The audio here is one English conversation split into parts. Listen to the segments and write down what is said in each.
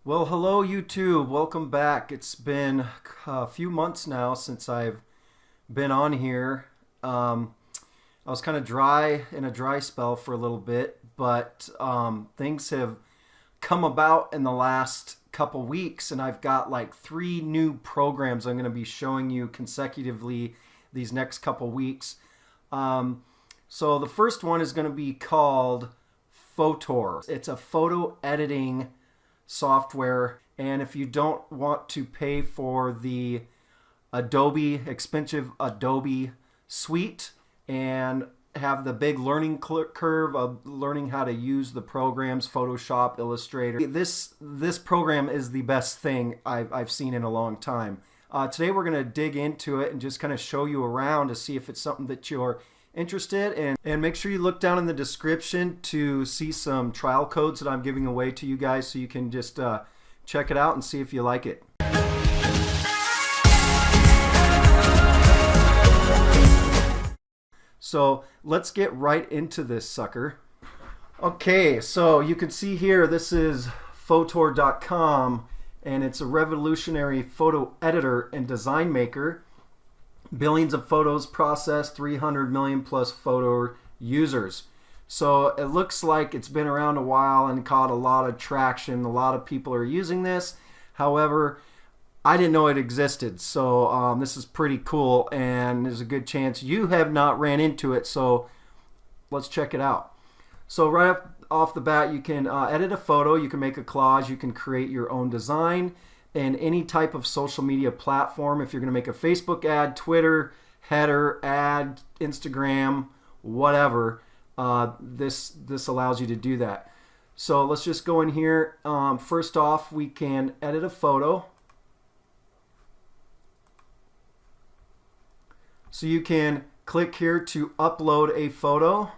Well, hello YouTube. Welcome back. It's been a few months now since I've been on here. I was kind of dry in a dry spell for a little bit, but things have come about in the last couple weeks, and I've got like three new programs I'm going to be showing you consecutively these next couple weeks. So the first one is going to be called Fotor. It's a photo editing software, and if you don't want to pay for the expensive Adobe suite and have the big learning curve of learning how to use the programs Photoshop, Illustrator, this program is the best thing I've seen in a long time. Today we're going to dig into it and just kind of show you around to see if it's something that you're interested in, and make sure you look down in the description to see some trial codes that I'm giving away to you guys, so you can just check it out and see if you like it. So let's get right into this sucker. Okay, so you can see here this is Fotor.com, and it's a revolutionary photo editor and design maker. Billions of photos processed, 300 million plus photo users. So it looks like it's been around a while and caught a lot of traction. A lot of people are using this. However, I didn't know it existed. So this is pretty cool, and there's a good chance you have not ran into it. So let's check it out. So right off the bat, you can edit a photo, you can make a collage, you can create your own design in any type of social media platform. If you're going to make a Facebook ad, Twitter, header, ad, Instagram, whatever, this allows you to do that. So let's just go in here. First off, we can edit a photo. So you can click here to upload a photo.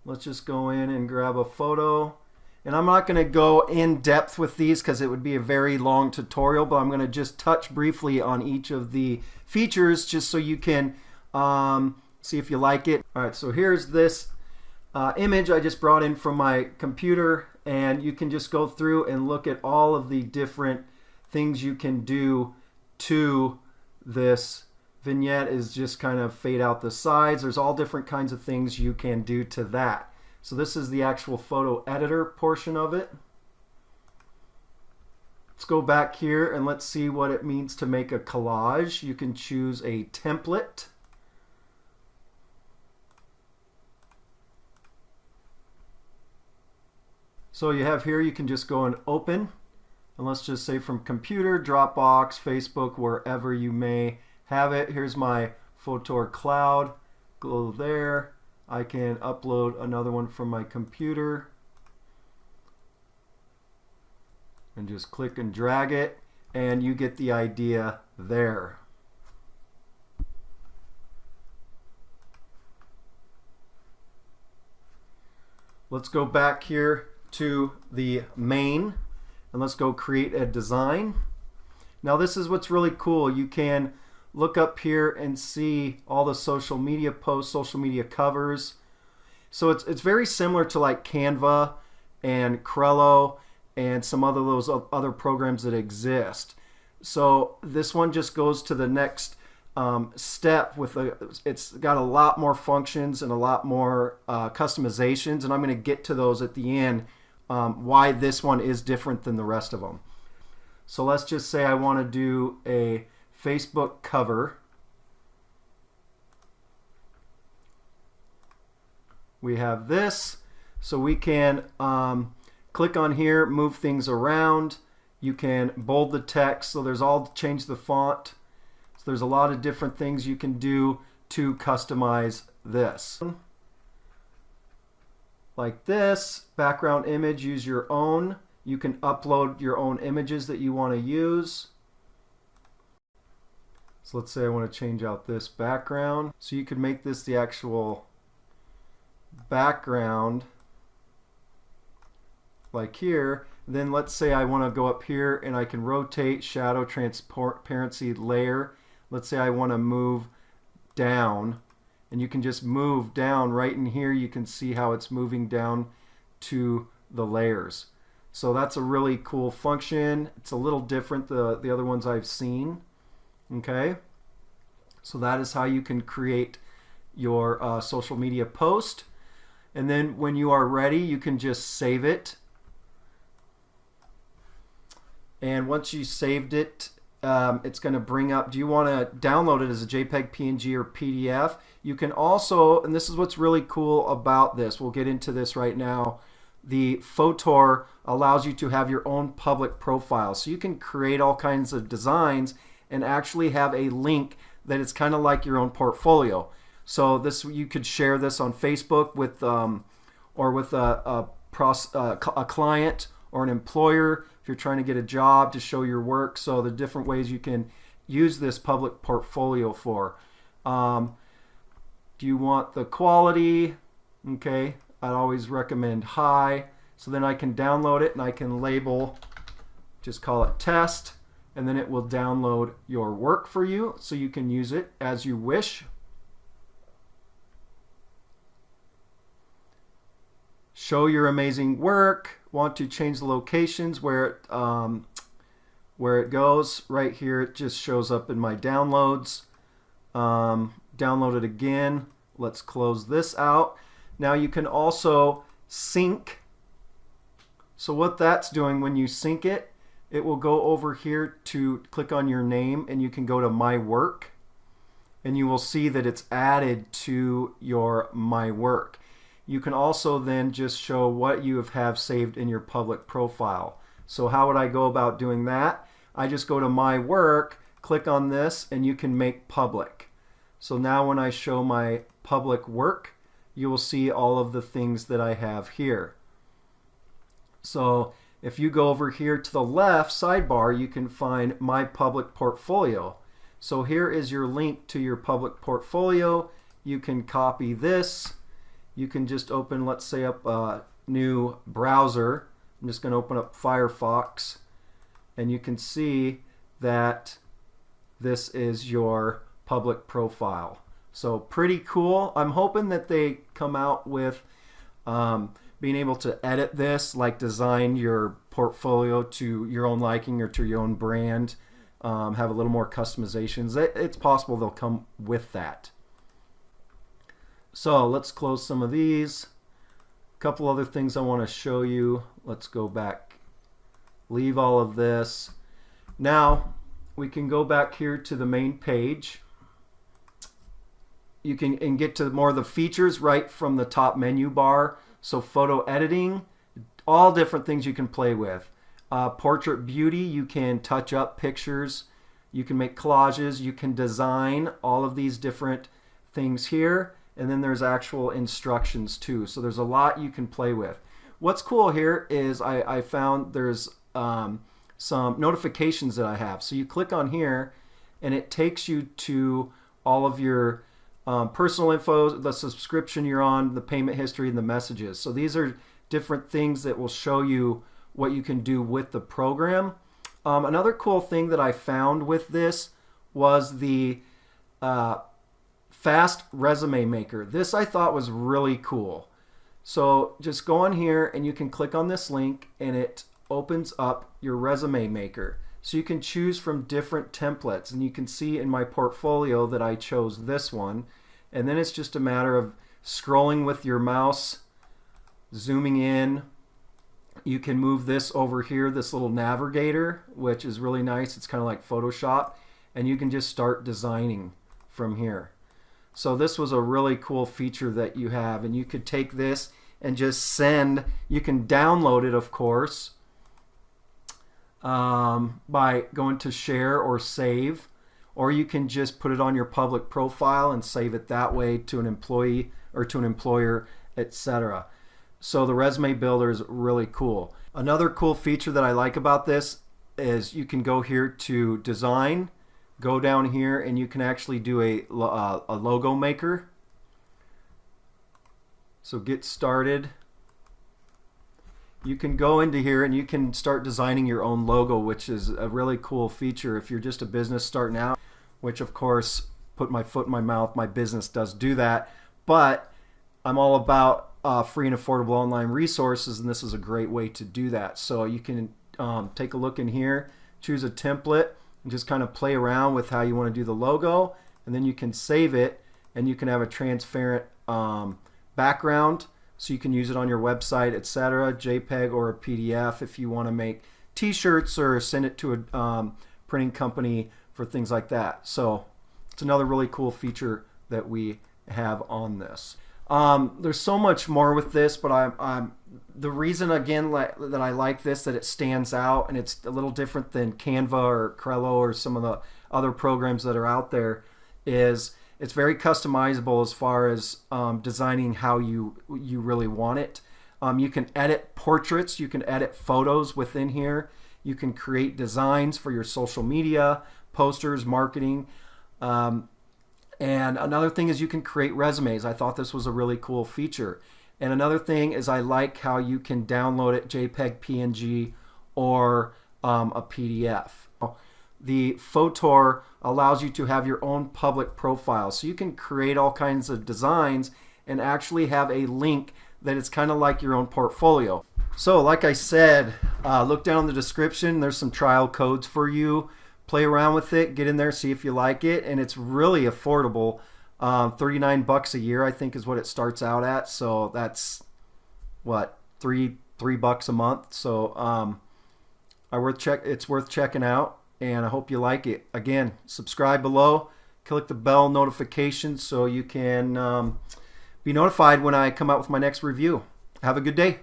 Let's just go in and grab a photo. And I'm not going to go in depth with these because it would be a very long tutorial, but I'm going to just touch briefly on each of the features just so you can see if you like it. All right, so here's this image I just brought in from my computer, and you can just go through and look at all of the different things you can do to this vignette. Is just kind of fade out the sides. There's all different kinds of things you can do to that. So this is the actual photo editor portion of it. Let's go back here and let's see what it means to make a collage. You can choose a template. So you have here, you can just go and open, and let's just say from computer, Dropbox, Facebook, wherever you may have it. Here's my Fotor cloud. Go there. I can upload another one from my computer and just click and drag it, and you get the idea there. Let's go back here to the main, and let's go create a design. Now this is what's really cool. You can look up here and see all the social media posts, social media covers. So it's very similar to like Canva and Crello and some other those other programs that exist. So this one just goes to the next step with it's got a lot more functions and a lot more customizations, and I'm going to get to those at the end, why this one is different than the rest of them. So let's just say I want to do a Facebook cover. We have this, so we can click on here, move things around. You can bold the text, so there's all change the font. So there's a lot of different things you can do to customize this. Like this, background image, use your own. You can upload your own images that you want to use. So let's say I want to change out this background. So you could make this the actual background, like here. Then let's say I want to go up here and I can rotate, shadow, transparency, layer. Let's say I want to move down, and you can just move down right in here. You can see how it's moving down to the layers. So that's a really cool function. It's a little different than the other ones I've seen. Okay, so that is how you can create your social media post. And then when you are ready, you can just save it. And once you saved it, it's going to bring up, do you want to download it as a JPEG, PNG, or PDF? You can also, and this is what's really cool about this, we'll get into this right now, the Fotor allows you to have your own public profile. So you can create all kinds of designs and actually have a link that is kind of like your own portfolio. So this, you could share this on Facebook with or with a client or an employer if you're trying to get a job to show your work. So the different ways you can use this public portfolio for. Do you want the quality? Okay, I'd always recommend high. So then I can download it and I can label, just call it test, and then it will download your work for you so you can use it as you wish. Show your amazing work. Want to change the locations where it goes. Right here it just shows up in my downloads. Download it again. Let's close this out. Now you can also sync. So what that's doing, when you sync it, it will go over here to click on your name and you can go to My Work and you will see that it's added to your My Work. You can also then just show what you have saved in your public profile. So how would I go about doing that? I just go to My Work, click on this, and you can make public. So now when I show my public work, you will see all of the things that I have here. So if you go over here to the left sidebar, you can find My Public Portfolio. So here is your link to your public portfolio. You can copy this. You can just open, let's say, up a new browser. I'm just going to open up Firefox, and you can see that this is your public profile. So pretty cool. I'm hoping that they come out with being able to edit this, like design your portfolio to your own liking or to your own brand, have a little more customizations. It's possible they'll come with that. So let's close some of these. A couple other things I want to show you. Let's go back. Leave all of this. Now we can go back here to the main page. You can get to more of the features right from the top menu bar. So photo editing, all different things you can play with. Portrait beauty, you can touch up pictures. You can make collages. You can design all of these different things here. And then there's actual instructions too. So there's a lot you can play with. What's cool here is I found there's some notifications that I have. So you click on here and it takes you to all of your personal info, the subscription you're on, the payment history, and the messages. So these are different things that will show you what you can do with the program. Another cool thing that I found with this was the Fast Resume Maker. This I thought was really cool. So just go on here and you can click on this link and it opens up your resume maker. So you can choose from different templates, and you can see in my portfolio that I chose this one. And then it's just a matter of scrolling with your mouse, zooming in. You can move this over here, this little navigator, which is really nice. It's kind of like Photoshop, and you can just start designing from here. So this was a really cool feature that you have, and you could take this and just send. You can download it, of course, by going to share or save, or you can just put it on your public profile and save it that way to an employee or to an employer, etc. So the resume builder is really cool. Another cool feature that I like about this is you can go here to design, go down here, and you can actually do a logo maker. So get started. You can go into here and you can start designing your own logo, which is a really cool feature if you're just a business starting out, which of course, put my foot in my mouth, my business does do that. But I'm all about free and affordable online resources, and this is a great way to do that. So you can take a look in here, choose a template, and just kind of play around with how you want to do the logo, and then you can save it, and you can have a transparent background so you can use it on your website, etc., JPEG or a PDF if you want to make t-shirts or send it to a printing company for things like that. So it's another really cool feature that we have on this. There's so much more with this, but the reason again that I like this, that it stands out and it's a little different than Canva or Crello or some of the other programs that are out there, is it's very customizable as far as designing how you really want it. You can edit portraits, you can edit photos within here, you can create designs for your social media, posters, marketing. And another thing is you can create resumes. I thought this was a really cool feature. And another thing is I like how you can download it JPEG, PNG, or a PDF. The Fotor allows you to have your own public profile. So you can create all kinds of designs and actually have a link that is kind of like your own portfolio. So like I said, look down in the description. There's some trial codes for you. Play around with it, get in there, see if you like it, and it's really affordable. 39 bucks a year, I think, is what it starts out at. So that's what, three bucks a month. So it's worth checking out, and I hope you like it. Again, subscribe below, click the bell notification so you can be notified when I come out with my next review. Have a good day.